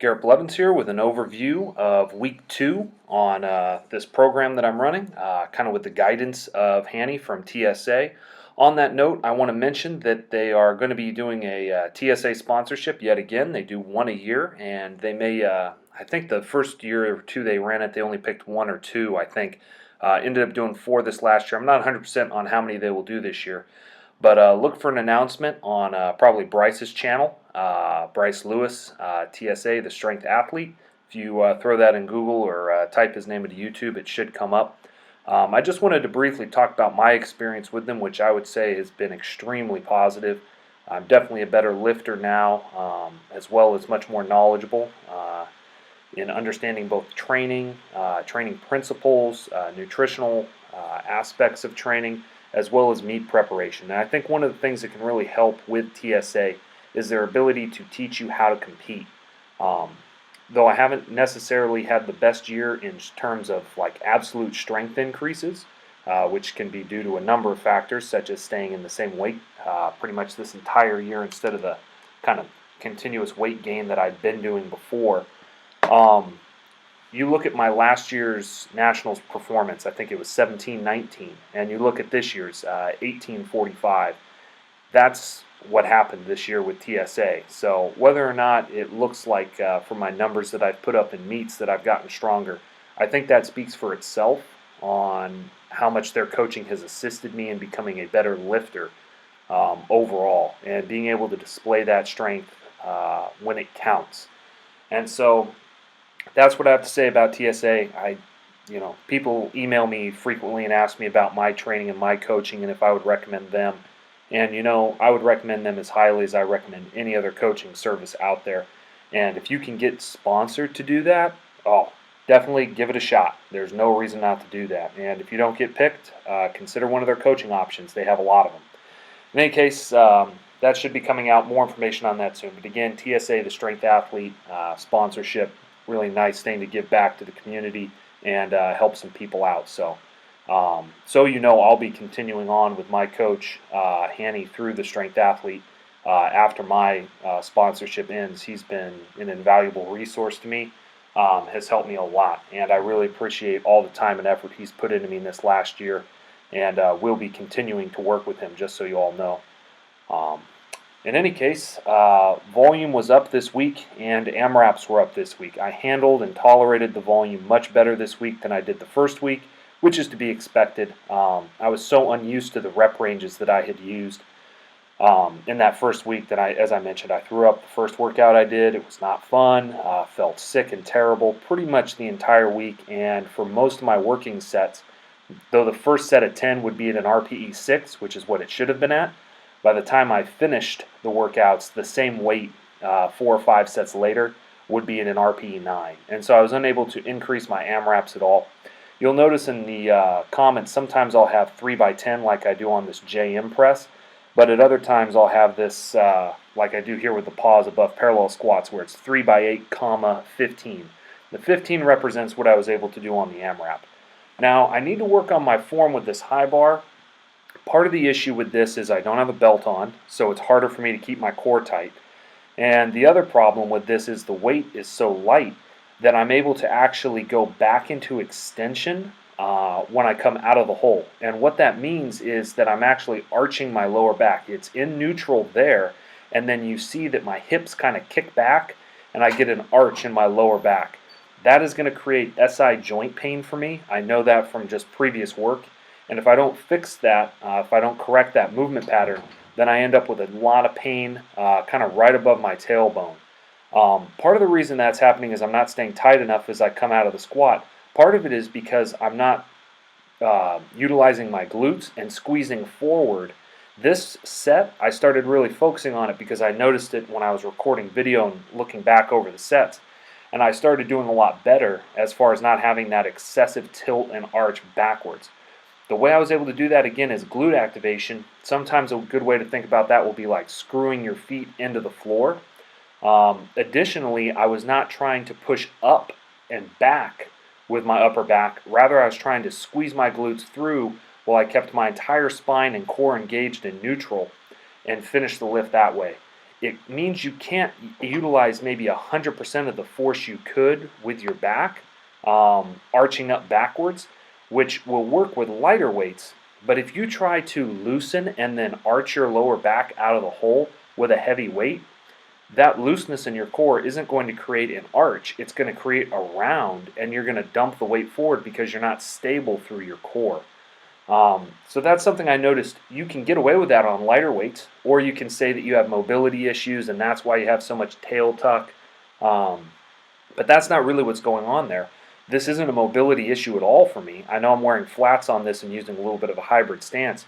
Garrett Blevins here with an overview of week 2 on this program that I'm running, kind of with the guidance of Hanny from TSA. On that note, I want to mention that they are going to be doing a TSA sponsorship yet again. They do one a year, and they may, I think the first year or two they ran it, they only picked one or two, I think. Ended up doing 4 this last year. I'm not 100% on how many they will do this year. But look for an announcement on probably Bryce's channel, Bryce Lewis, TSA, the strength athlete. If you throw that in Google or type his name into YouTube, it should come up. I just wanted to briefly talk about my experience with them, which I would say has been extremely positive. I'm definitely a better lifter now, as well as much more knowledgeable in understanding both training, training principles, nutritional aspects of training, as well as meet preparation. And I think one of the things that can really help with TSA is their ability to teach you how to compete. Though I haven't necessarily had the best year in terms of like absolute strength increases, which can be due to a number of factors, such as staying in the same weight pretty much this entire year instead of the kind of continuous weight gain that I'd been doing before. You look at my last year's Nationals performance, I think it was 17-19, and you look at this year's 18-45. That's what happened this year with TSA. So whether or not it looks like from my numbers that I've put up in meets that I've gotten stronger, I think that speaks for itself on how much their coaching has assisted me in becoming a better lifter overall and being able to display that strength when it counts. And so that's what I have to say about TSA. People email me frequently and ask me about my training and my coaching and if I would recommend them. And, I would recommend them as highly as I recommend any other coaching service out there. And if you can get sponsored to do that, definitely give it a shot. There's no reason not to do that. And if you don't get picked, consider one of their coaching options. They have a lot of them. In any case, that should be coming out. More information on that soon. But again, TSA, the strength athlete sponsorship, really nice thing to give back to the community and help some people out. So I'll be continuing on with my coach, Hanny, through the strength athlete after my sponsorship ends. He's been an invaluable resource to me, has helped me a lot, and I really appreciate all the time and effort he's put into me in this last year, and will be continuing to work with him, just so you all know. In any case, volume was up this week and AMRAPs were up this week. I handled and tolerated the volume much better this week than I did the first week, which is to be expected. I was so unused to the rep ranges that I had used in that first week that as I mentioned, I threw up the first workout I did. It was not fun, felt sick and terrible pretty much the entire week, and for most of my working sets, though the first set of 10 would be at an RPE 6, which is what it should have been at, by the time I finished the workouts, the same weight 4 or 5 sets later would be in an RPE 9. And so I was unable to increase my AMRAPs at all. You'll notice in the comments, sometimes I'll have 3x10 like I do on this JM press, but at other times I'll have this, like I do here with the pause above parallel squats, where it's 3x8, 15. The 15 represents what I was able to do on the AMRAP. Now, I need to work on my form with this high bar. Part of the issue with this is I don't have a belt on, so it's harder for me to keep my core tight. And the other problem with this is the weight is so light that I'm able to actually go back into extension when I come out of the hole. And what that means is that I'm actually arching my lower back. It's in neutral there, and then you see that my hips kind of kick back, and I get an arch in my lower back. That is going to create SI joint pain for me. I know that from just previous work. And if I don't fix that, if I don't correct that movement pattern, then I end up with a lot of pain kind of right above my tailbone. Part of the reason that's happening is I'm not staying tight enough as I come out of the squat. Part of it is because I'm not utilizing my glutes and squeezing forward. This set, I started really focusing on it because I noticed it when I was recording video and looking back over the sets. And I started doing a lot better as far as not having that excessive tilt and arch backwards. The way I was able to do that again is glute activation. Sometimes a good way to think about that will be like screwing your feet into the floor. Additionally, I was not trying to push up and back with my upper back. Rather, I was trying to squeeze my glutes through while I kept my entire spine and core engaged in neutral and finish the lift that way. it means you can't utilize maybe 100% of the force you could with your back, arching up backwards, which will work with lighter weights. But if you try to loosen and then arch your lower back out of the hole with a heavy weight, that looseness in your core isn't going to create an arch. It's going to create a round, and you're going to dump the weight forward because you're not stable through your core. So that's something I noticed. You can get away with that on lighter weights, or you can say that you have mobility issues and that's why you have so much tail tuck. But that's not really what's going on there. This isn't a mobility issue at all for me. I know I'm wearing flats on this and using a little bit of a hybrid stance,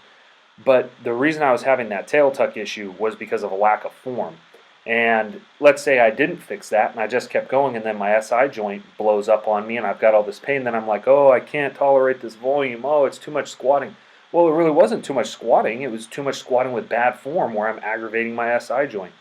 but the reason I was having that tail tuck issue was because of a lack of form. And let's say I didn't fix that and I just kept going, and then my SI joint blows up on me and I've got all this pain. Then I'm like, oh, I can't tolerate this volume. Oh, it's too much squatting. Well, it really wasn't too much squatting. It was too much squatting with bad form where I'm aggravating my SI joint.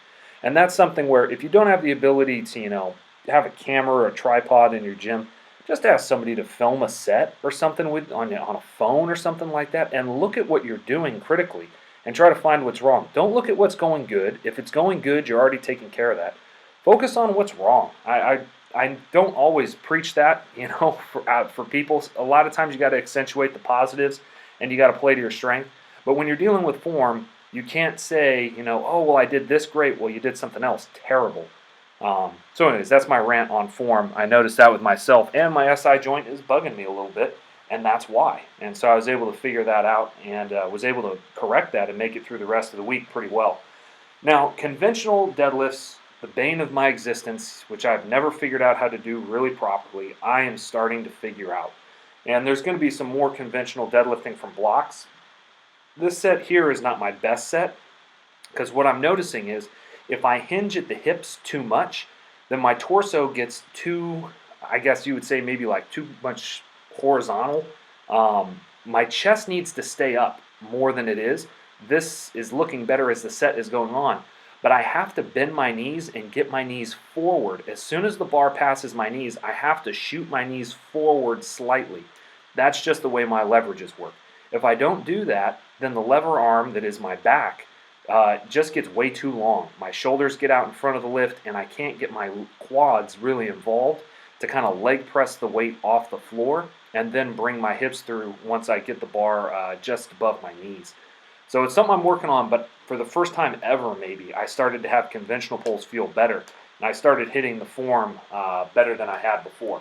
And that's something where if you don't have the ability to, have a camera or a tripod in your gym, just ask somebody to film a set or something on a phone or something like that, and look at what you're doing critically and try to find what's wrong. Don't look at what's going good. If it's going good, you're already taking care of that. Focus on what's wrong. I don't always preach that, for people. A lot of times you got to accentuate the positives and you got to play to your strength. But when you're dealing with form, you can't say, oh, well, I did this great. Well, you did something else terrible. So anyways, that's my rant on form. I noticed that with myself, and my SI joint is bugging me a little bit, and that's why. And so I was able to figure that out and was able to correct that and make it through the rest of the week pretty well. Now, conventional deadlifts, the bane of my existence, which I've never figured out how to do really properly, I am starting to figure out. And there's going to be some more conventional deadlifting from blocks. This set here is not my best set, because what I'm noticing is if I hinge at the hips too much, then my torso gets too, I guess you would say maybe like too much horizontal. My chest needs to stay up more than it is. This is looking better as the set is going on, but I have to bend my knees and get my knees forward. As soon as the bar passes my knees, I have to shoot my knees forward slightly. That's just the way my leverages work. If I don't do that, then the lever arm that is my back just gets way too long. My shoulders get out in front of the lift, and I can't get my quads really involved to kind of leg press the weight off the floor and then bring my hips through once I get the bar just above my knees. So it's something I'm working on, but for the first time ever maybe, I started to have conventional pulls feel better, and I started hitting the form better than I had before.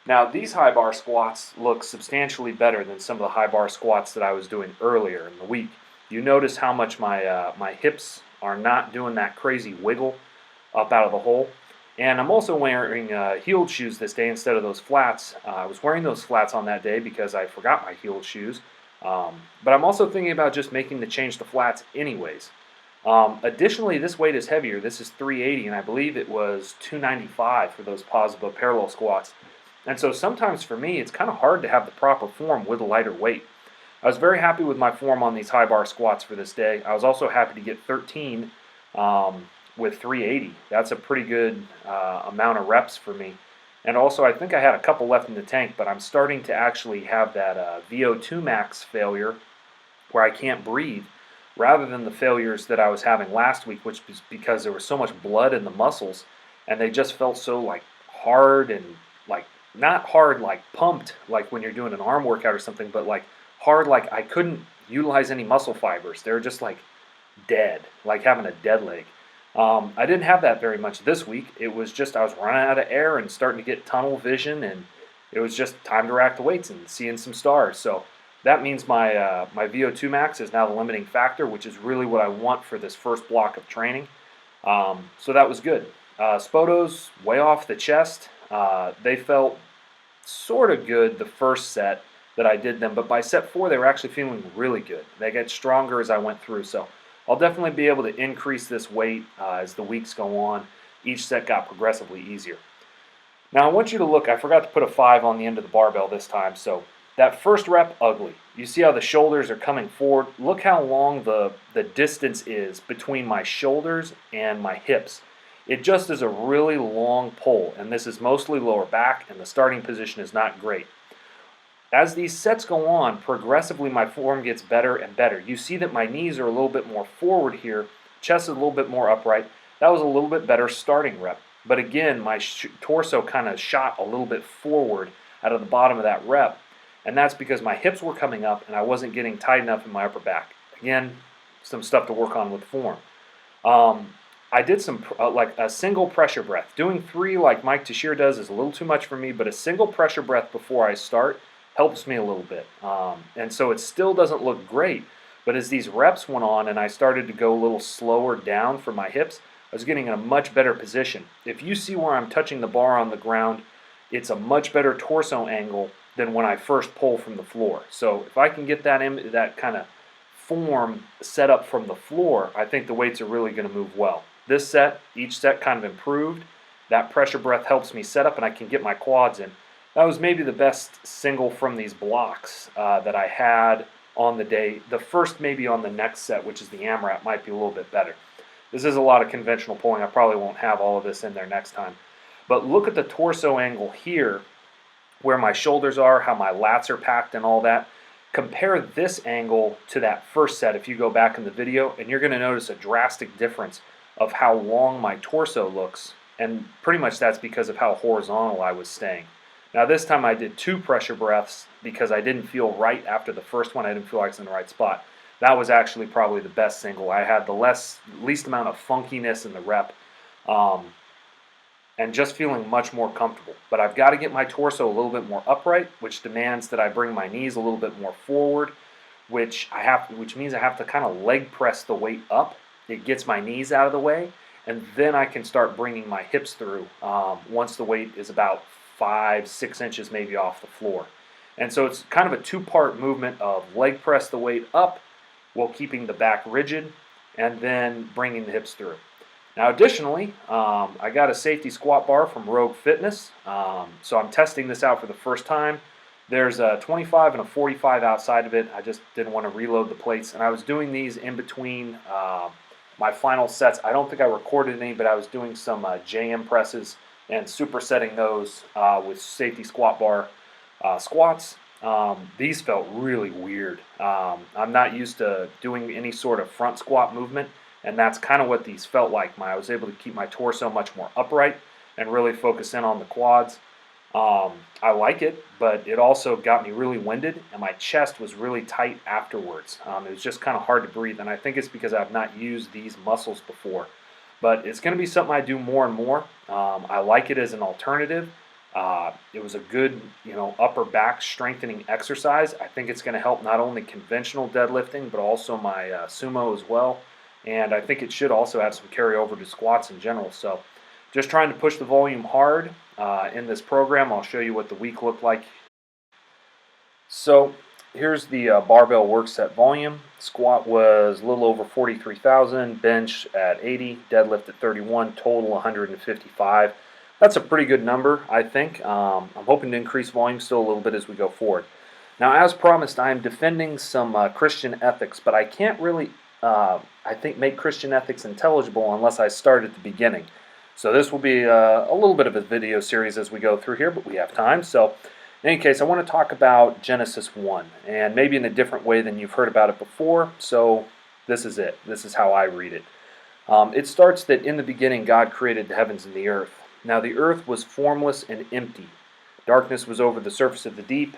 Now, these high bar squats look substantially better than some of the high bar squats that I was doing earlier in the week. You notice how much my hips are not doing that crazy wiggle up out of the hole. And I'm also wearing heeled shoes this day instead of those flats. I was wearing those flats on that day because I forgot my heeled shoes. But I'm also thinking about just making the change to flats anyways. Additionally, this weight is heavier. This is 380, and I believe it was 295 for those positive parallel squats. And so sometimes for me, it's kind of hard to have the proper form with a lighter weight. I was very happy with my form on these high bar squats for this day. I was also happy to get 13 with 380. That's a pretty good amount of reps for me. And also, I think I had a couple left in the tank, but I'm starting to actually have that VO2 max failure where I can't breathe, rather than the failures that I was having last week, which was because there was so much blood in the muscles, and they just felt so like hard and like not hard like pumped like when you're doing an arm workout or something, but like hard like I couldn't utilize any muscle fibers. They were just like dead, like having a dead leg. I didn't have that very much this week. It was just I was running out of air and starting to get tunnel vision, and it was just time to rack the weights and seeing some stars. So that means my my VO2 max is now the limiting factor, which is really what I want for this first block of training. So that was good. Spotos way off the chest. They felt sort of good the first set that I did them, but by set 4 they were actually feeling really good. They got stronger as I went through, so I'll definitely be able to increase this weight as the weeks go on. Each set got progressively easier. Now I want you to look, I forgot to put a 5 on the end of the barbell this time, so that first rep, ugly. You see how the shoulders are coming forward? Look how long the distance is between my shoulders and my hips. It just is a really long pull, and this is mostly lower back, and the starting position is not great. As these sets go on, progressively my form gets better and better. You see that my knees are a little bit more forward here, chest is a little bit more upright. That was a little bit better starting rep. But again, my torso kind of shot a little bit forward out of the bottom of that rep. And that's because my hips were coming up and I wasn't getting tight enough in my upper back. Again, some stuff to work on with form. I did some like a single pressure breath. Doing 3 like Mike Teixeira does is a little too much for me, but a single pressure breath before I start helps me a little bit. And so it still doesn't look great, but as these reps went on and I started to go a little slower down for my hips, I was getting in a much better position. If you see where I'm touching the bar on the ground, it's a much better torso angle than when I first pull from the floor. So if I can get that kind of form set up from the floor, I think the weights are really going to move well. This set, each set kind of improved. That pressure breath helps me set up and I can get my quads in. That was maybe the best single from these blocks that I had on the day. The first maybe on the next set, which is the AMRAP, might be a little bit better. This is a lot of conventional pulling. I probably won't have all of this in there next time. But look at the torso angle here, where my shoulders are, how my lats are packed and all that. Compare this angle to that first set if you go back in the video, and you're going to notice a drastic difference of how long my torso looks, and pretty much that's because of how horizontal I was staying. Now this time I did 2 pressure breaths because I didn't feel right after the first one. I didn't feel like I was in the right spot. That was actually probably the best single. I had the least amount of funkiness in the rep, and just feeling much more comfortable. But I've got to get my torso a little bit more upright, which demands that I bring my knees a little bit more forward, which means I have to kind of leg press the weight up. It gets my knees out of the way, and then I can start bringing my hips through once the weight is about 5-6 inches maybe off the floor. And so it's kind of a 2-part movement of leg press the weight up while keeping the back rigid, and then bringing the hips through. Now additionally, I got a safety squat bar from Rogue Fitness, so I'm testing this out for the first time. There's a 25 and a 45 outside of it. I just didn't want to reload the plates, and I was doing these in between my final sets. I don't think I recorded any, but I was doing some JM presses and supersetting those with safety squat bar squats. These felt really weird. I'm not used to doing any sort of front squat movement, and that's kind of what these felt like. I was able to keep my torso much more upright and really focus in on the quads. I like it, but it also got me really winded, and my chest was really tight afterwards. It was just kind of hard to breathe, and I think it's because I've not used these muscles before. But it's going to be something I do more and more. I like it as an alternative. It was a good, upper back strengthening exercise. I think it's going to help not only conventional deadlifting, but also my sumo as well. And I think it should also have some carryover to squats in general. So just trying to push the volume hard in this program. I'll show you what the week looked like. So here's the barbell work set volume. Squat was a little over 43,000, bench at 80, deadlift at 31, total 155. That's a pretty good number, I think. I'm hoping to increase volume still a little bit as we go forward. Now, as promised, I am defending some Christian ethics, but I can't really, I think, make Christian ethics intelligible unless I start at the beginning. So this will be a little bit of a video series as we go through here, but we have time. So in any case, I want to talk about Genesis 1, and maybe in a different way than you've heard about it before. So this is it. This is how I read it. It starts that in the beginning God created the heavens and the earth. Now the earth was formless and empty. Darkness was over the surface of the deep,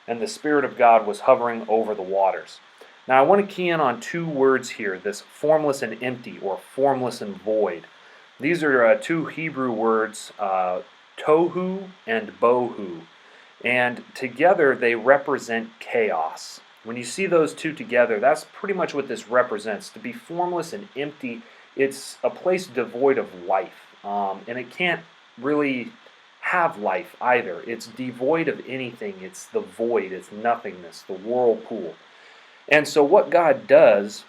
and the Spirit of God was hovering over the waters. Now I want to key in on 2 words here, this formless and empty, or formless and void. These are 2 Hebrew words, tohu and bohu. And together they represent chaos. When you see those 2 together, that's pretty much what this represents. To be formless and empty, it's a place devoid of life. And it can't really have life either. It's devoid of anything. It's the void. It's nothingness, the whirlpool. And so what God does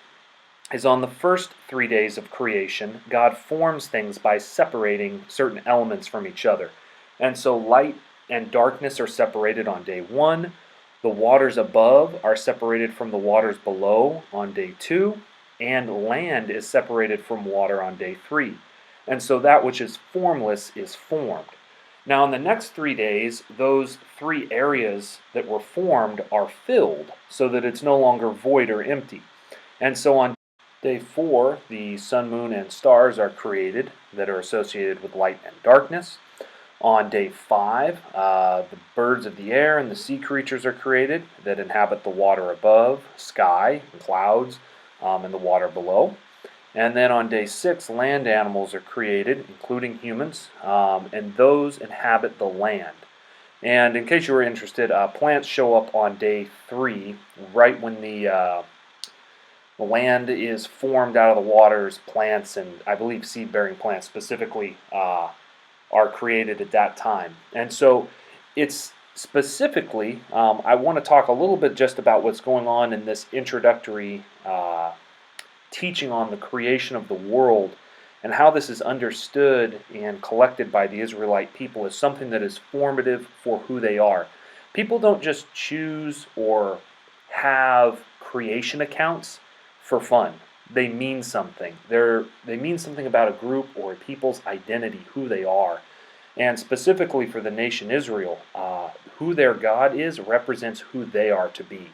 is on the first 3 days of creation, God forms things by separating certain elements from each other. And so light and darkness are separated on day 1. The waters above are separated from the waters below on day 2. And land is separated from water on day 3. And so that which is formless is formed. Now in the next 3 days, those 3 areas that were formed are filled so that it's no longer void or empty. And so on Day 4, the sun, moon, and stars are created that are associated with light and darkness. On day 5, the birds of the air and the sea creatures are created that inhabit the water above, sky, and clouds, and the water below. And then on day 6, land animals are created, including humans, and those inhabit the land. And in case you were interested, plants show up on day 3, right when the land is formed out of the waters. Plants, and I believe seed-bearing plants specifically, are created at that time. And so it's specifically, I want to talk a little bit just about what's going on in this introductory teaching on the creation of the world, and how this is understood and collected by the Israelite people as something that is formative for who they are. People don't just choose or have creation accounts for fun. They mean something. They mean something about a group or a people's identity, who they are. And specifically for the nation Israel, who their God is represents who they are to be.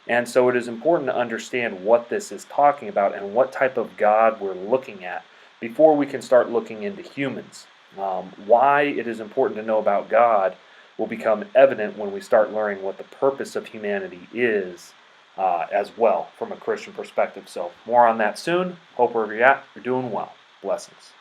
And so it is important to understand what this is talking about and what type of God we're looking at before we can start looking into humans. Why it is important to know about God will become evident when we start learning what the purpose of humanity is as well from a Christian perspective. So more on that soon. Hope wherever you're at, you're doing well. Blessings.